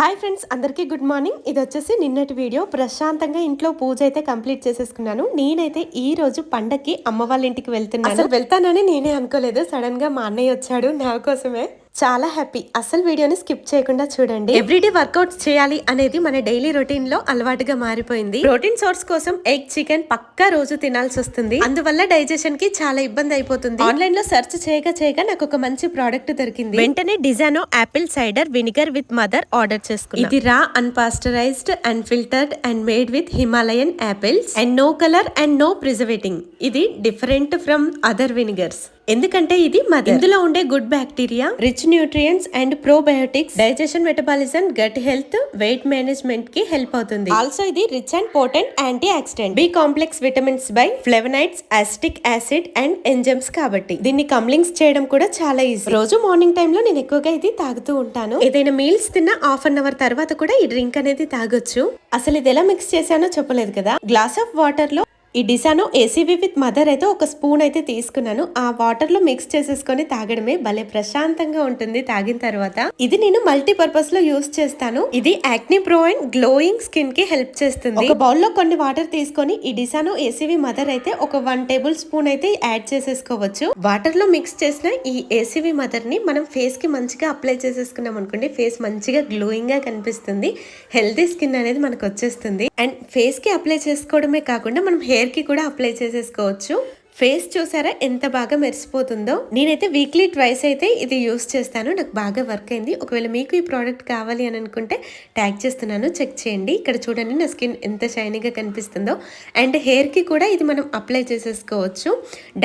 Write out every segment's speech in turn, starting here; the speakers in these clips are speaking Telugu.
హాయ్ ఫ్రెండ్స్, అందరికీ గుడ్ మార్నింగ్. ఇది వచ్చేసి నిన్నటి వీడియో. ప్రశాంతంగా ఇంట్లో పూజ అయితే కంప్లీట్ చేసేసుకున్నాను. నేనైతే ఈ రోజు పండక్కి అమ్మ వాళ్ళ ఇంటికి వెళ్తున్నాను. అసలు వెళ్తానని నేనే అనుకోలేదు. సడన్ గా మా అన్నయ్య వచ్చాడు నా కోసమే. చాలా హ్యాపీ. అసలు వీడియోని స్కిప్ చేయకుండా చూడండి. ఎవ్రీడే వర్కౌట్స్ చేయాలి అనేది మన డైలీ రొటీన్ లో అలవాటుగా మారిపోయింది. ప్రోటీన్ సోర్స్ కోసం ఎగ్, చికెన్ పక్కా రోజు తినాల్సి వస్తుంది. అందువల్ల డైజెషన్ కి చాలా ఇబ్బంది అయిపోతుంది. ఆన్లైన్ లో సెర్చ్ చేయగా నాకు ఒక మంచి ప్రోడక్ట్ దొరికింది. వెంటనే డిజానో apple cider vinegar with mother order చేసుకున్నాను. ఇది raw unpasteurized and filtered and made with Himalayan apples and no colour and no preserving. ఇది డిఫరెంట్ ఫ్రమ్ అదర్ వినిగర్స్. ఎందుకంటే ఇది మదర్. ఇందులో ఉండే good bacteria, rich nutrients and probiotics digestion, metabolism, gut health, weight management కి హెల్ప్ అవుతుంది. ఆల్సో ఇది rich and potent antioxidant, B complex vitamins bioflavonoids, acetic acid and enzymes కాబట్టి దీన్ని కంబ్లింగ్స్ చేయడం కూడా చాలా ఈజీ. రోజు మార్నింగ్ టైమ్ లో నేను ఎక్కువగా ఇది తాగుతూ ఉంటాను. ఏదైనా మీల్స్ తిన్న హాఫ్ అన్ అవర్ తర్వాత కూడా ఈ డ్రింక్ అనేది తాగొచ్చు. అసలు ఇది ఎలా మిక్స్ చేశానో చెప్పలేదు కదా. గ్లాస్ ఆఫ్ వాటర్ లో ఈ డిసానో ఏసీవీ విత్ మదర్ అయితే ఒక స్పూన్ అయితే తీసుకున్నాను. ఆ వాటర్ లో మిక్స్ చేసేసుకొని తాగడమే భలే ప్రశాంతంగా ఉంటుంది తాగిన తర్వాత. ఇది నేను మల్టీపర్పస్ లో యూస్ చేస్తాను. ఇది యాక్ని ప్రో అండ్ గ్లోయింగ్ స్కిన్ కి హెల్ప్ చేస్తుంది. ఒక బౌల్ లో కొన్ని వాటర్ తీసుకొని ఈ డిసానో ఏసీవీ మదర్ అయితే ఒక 1 టేబుల్ స్పూన్ అయితే యాడ్ చేసేసుకోవచ్చు. వాటర్ లో మిక్స్ చేసిన ఈ ఏసీవీ మదర్ ని మనం ఫేస్ కి మంచిగా అప్లై చేసేసుకున్నాం అనుకోండి, ఫేస్ మంచిగా గ్లోయింగ్ గా కనిపిస్తుంది. హెల్తీ స్కిన్ అనేది మనకు వచ్చేస్తుంది. అండ్ ఫేస్ కి అప్లై చేసుకోవడమే కాకుండా మనం హెయిర్ కి కూడా అప్లై చేసేసుకోవచ్చు. ఫేస్ చూసారా ఎంత బాగా మెరిసిపోతుందో. నేనైతే వీక్లీ ట్వైస్ అయితే ఇది యూస్ చేస్తాను. నాకు బాగా వర్క్ అయింది. ఒకవేళ మీకు ఈ ప్రోడక్ట్ కావాలి అని అనుకుంటే ట్యాగ్ చేస్తున్నాను, చెక్ చేయండి. ఇక్కడ చూడండి నా స్కిన్ ఎంత షైనీగా కనిపిస్తుందో. అండ్ హెయిర్కి కూడా ఇది మనం అప్లై చేసేసుకోవచ్చు.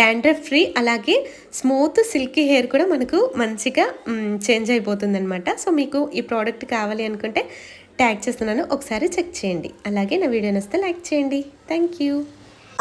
డాండ్రఫ్ ఫ్రీ, అలాగే స్మూత్ సిల్కీ హెయిర్ కూడా మనకు మంచిగా చేంజ్ అయిపోతుంది అనమాట. సో మీకు ఈ ప్రోడక్ట్ కావాలి అనుకుంటే ట్యాగ్ చేస్తున్నాను, ఒకసారి చెక్ చేయండి. అలాగే నా వీడియో నచ్చితే లైక్ చేయండి. Thank you.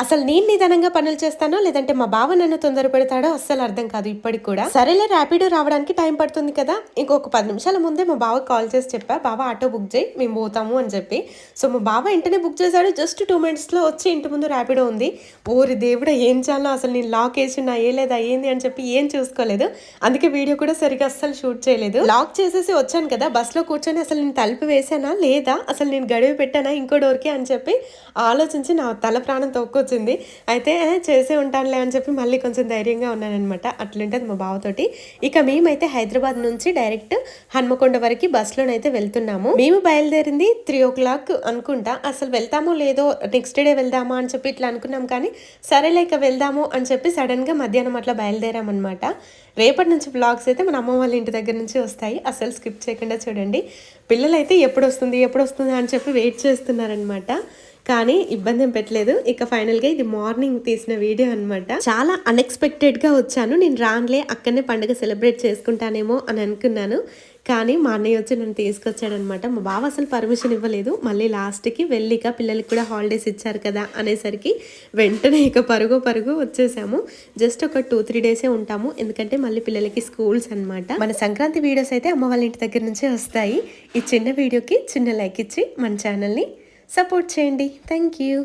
అసలు నేను నిదానంగా పనులు చేస్తానో లేదంటే మా బావ నన్ను తొందర పెడతాడో అస్సలు అర్థం కాదు ఇప్పటికి కూడా. సరేలే, ర్యాపిడో రావడానికి టైం పడుతుంది కదా, ఇంకొక 10 నిమిషాల ముందే మా బావకి కాల్ చేసి చెప్పా, బావ ఆటో బుక్ చేయి మేము పోతాము అని చెప్పి. సో మా బావ వెంటనే బుక్ చేశాడు. జస్ట్ 2 మినిట్స్లో వచ్చి ఇంటి ముందు ర్యాపిడో ఉంది. ఓరి దేవుడా, ఏం చాలో అసలు నేను లాక్ వేసినా లేదా అయ్యింది అని చెప్పి ఏం చూసుకోలేదు. అందుకే వీడియో కూడా సరిగా అస్సలు షూట్ చేయలేదు. లాక్ చేసేసి వచ్చాను కదా, బస్లో కూర్చొని అసలు నేను తలుపు వేసానా లేదా, అసలు నేను గడివి పెట్టానా ఇంకో డోర్కి అని చెప్పి ఆలోచించి నా తల ప్రాణం తొక్కొచ్చింది. అయితే చేసే ఉంటానులే అని చెప్పి మళ్ళీ కొంచెం ధైర్యంగా ఉన్నానమాట. అట్లుంటుంది మా బావతోటి. ఇక మేమైతే హైదరాబాద్ నుంచి డైరెక్ట్ హన్మకొండ వరకు బస్సులోనైతే వెళ్తున్నాము. మేము బయలుదేరింది 3 o'clock అనుకుంటా. అసలు వెళ్తామో లేదో, నెక్స్ట్ డే వెళ్దామా అని చెప్పి ఇట్లా అనుకున్నాం. కానీ సరేలే ఇక వెళ్దాము అని చెప్పి సడన్గా మధ్యాహ్నం అట్లా బయలుదేరామన్నమాట. రేపటి నుంచి వ్లాగ్స్ అయితే మన అమ్మ వాళ్ళ ఇంటి దగ్గర నుంచి వస్తాయి. అసలు స్కిప్ చేయకుండా చూడండి. పిల్లలైతే ఎప్పుడు వస్తుంది అని చెప్పి వెయిట్ చేస్తున్నారనమాట. కానీ ఇబ్బంది ఏం పెట్టలేదు. ఇక ఫైనల్గా ఇది మార్నింగ్ తీసిన వీడియో అనమాట. చాలా అన్ఎక్స్పెక్టెడ్గా వచ్చాను. నేను రాన్లే అక్కడనే పండుగ సెలబ్రేట్ చేసుకుంటానేమో అని అనుకున్నాను. కానీ మా అన్నయ్య వచ్చి నన్ను తీసుకొచ్చాడనమాట. మా బావ అసలు పర్మిషన్ ఇవ్వలేదు. మళ్ళీ లాస్ట్కి వెళ్ళిక పిల్లలకి కూడా హాలిడేస్ ఇచ్చారు కదా అనేసరికి వెంటనే ఇక పరుగు వచ్చేసాము. జస్ట్ ఒక 2-3 డేసే ఉంటాము, ఎందుకంటే మళ్ళీ పిల్లలకి స్కూల్స్ అనమాట. మన సంక్రాంతి వీడియోస్ అయితే అమ్మ వాళ్ళ ఇంటి దగ్గర నుంచే వస్తాయి. ఈ చిన్న వీడియోకి చిన్న లైక్ ఇచ్చి మన ఛానల్ని సపోర్ట్ చేయండి. Thank you.